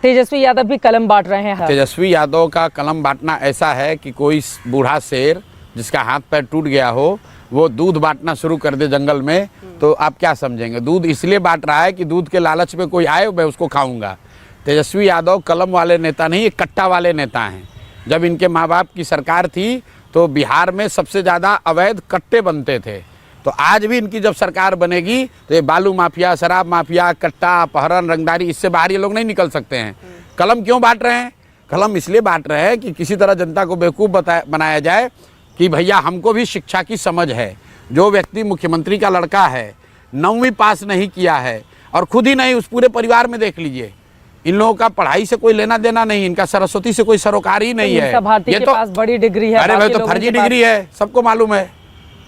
तेजस्वी यादव भी कलम बांट रहे हैं। तेजस्वी यादव का कलम बांटना ऐसा है कि कोई बूढ़ा शेर जिसका हाथ पैर टूट गया हो वो दूध बांटना शुरू कर दे जंगल में, तो आप क्या समझेंगे? दूध इसलिए बांट रहा है कि दूध के लालच में कोई आए मैं उसको खाऊंगा। तेजस्वी यादव कलम वाले नेता नहीं, ये कट्टा वाले नेता हैं। जब इनके माँ बाप की सरकार थी तो बिहार में सबसे ज़्यादा अवैध कट्टे बनते थे। तो आज भी इनकी जब सरकार बनेगी तो ये बालू माफिया, शराब माफिया, कट्टा, अपहरण, रंगदारी, इससे बाहर ये लोग नहीं निकल सकते हैं। कलम क्यों बांट रहे हैं? कलम इसलिए बांट रहे हैं कि किसी तरह जनता को बेवकूफ़ बनाया जाए कि भैया हमको भी शिक्षा की समझ है। जो व्यक्ति मुख्यमंत्री का लड़का है, 9वीं पास नहीं किया है, और खुद ही नहीं उस पूरे परिवार में देख लीजिए, इन लोगों का पढ़ाई से कोई लेना देना नहीं, इनका सरस्वती से कोई सरोकार ही नहीं है। ये तो पास बड़ी डिग्री है। अरे भाई तो फर्जी डिग्री है, सबको मालूम है।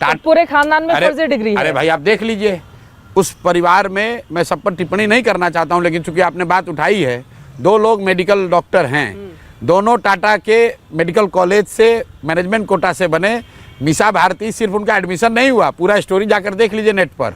तो पूरे खानदान में फर्जी डिग्री है। अरे भाई आप देख लीजिए उस परिवार में, मैं सब पर टिप्पणी नहीं करना चाहता हूं, लेकिन चूंकि आपने बात उठाई है, 2 लोग मेडिकल डॉक्टर हैं, दोनों टाटा के मेडिकल कॉलेज से मैनेजमेंट कोटा से बने। मीसा भारती सिर्फ उनका एडमिशन नहीं हुआ, पूरा स्टोरी जाकर देख लीजिए नेट पर।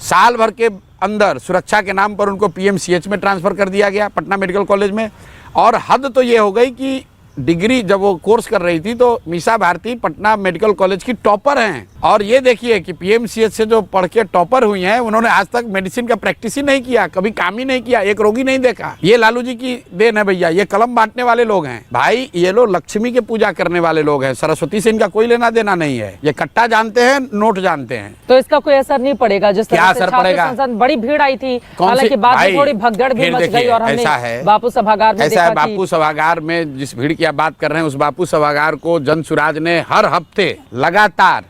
साल भर के अंदर सुरक्षा के नाम पर उनको पीएमसीएच में ट्रांसफ़र कर दिया गया, पटना मेडिकल कॉलेज में। और हद तो ये हो गई कि डिग्री जब वो कोर्स कर रही थी तो मीसा भारती पटना मेडिकल कॉलेज की टॉपर हैं। और ये देखिए कि पीएमसीएच से जो पढ़ के टॉपर हुई हैं, उन्होंने आज तक मेडिसिन का प्रैक्टिस ही नहीं किया, कभी काम ही नहीं किया, एक रोगी नहीं देखा। ये लालू जी की देन है भैया। ये कलम बांटने वाले लोग हैं भाई, ये लोग लक्ष्मी की पूजा करने वाले लोग हैं, सरस्वती से इनका कोई लेना देना नहीं है। ये कट्टा जानते हैं, नोट जानते हैं। तो इसका कोई असर नहीं पड़ेगा? जिस क्या असर पड़ेगा? बड़ी भीड़ आई थी, हालांकि बाद में थोड़ी भगदड़ भी मच गई और हमने बापू सभागार में ऐसा है, बापू सभागार में जिस भीड़ की आप बात कर रहे हैं, उस बापू सभागार को जन सुराज ने हर हफ्ते लगातार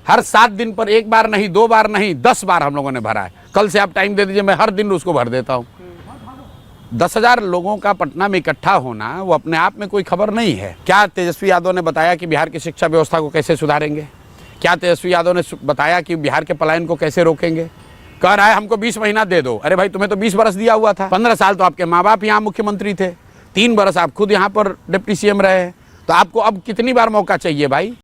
हर 7 दिन पर 1 बार नहीं, 2 बार नहीं, 10 बार हम लोगों ने भरा है। कल से आप टाइम दे दीजिए, मैं हर दिन उसको भर देता हूँ। 10,000 लोगों का पटना में इकट्ठा होना वो अपने आप में कोई खबर नहीं है। क्या तेजस्वी यादव ने बताया कि बिहार की शिक्षा व्यवस्था को कैसे सुधारेंगे? क्या तेजस्वी यादव ने बताया कि बिहार के पलायन को कैसे रोकेंगे? कह रहा है हमको 20 महीना दे दो। अरे भाई तुम्हें तो 20 बरस दिया हुआ था। 15 साल तो आपके माँ बाप यहाँ मुख्यमंत्री थे, 3 बरस आप खुद यहाँ पर डिप्टी सीएम रहे हैं, तो आपको अब कितनी बार मौका चाहिए भाई?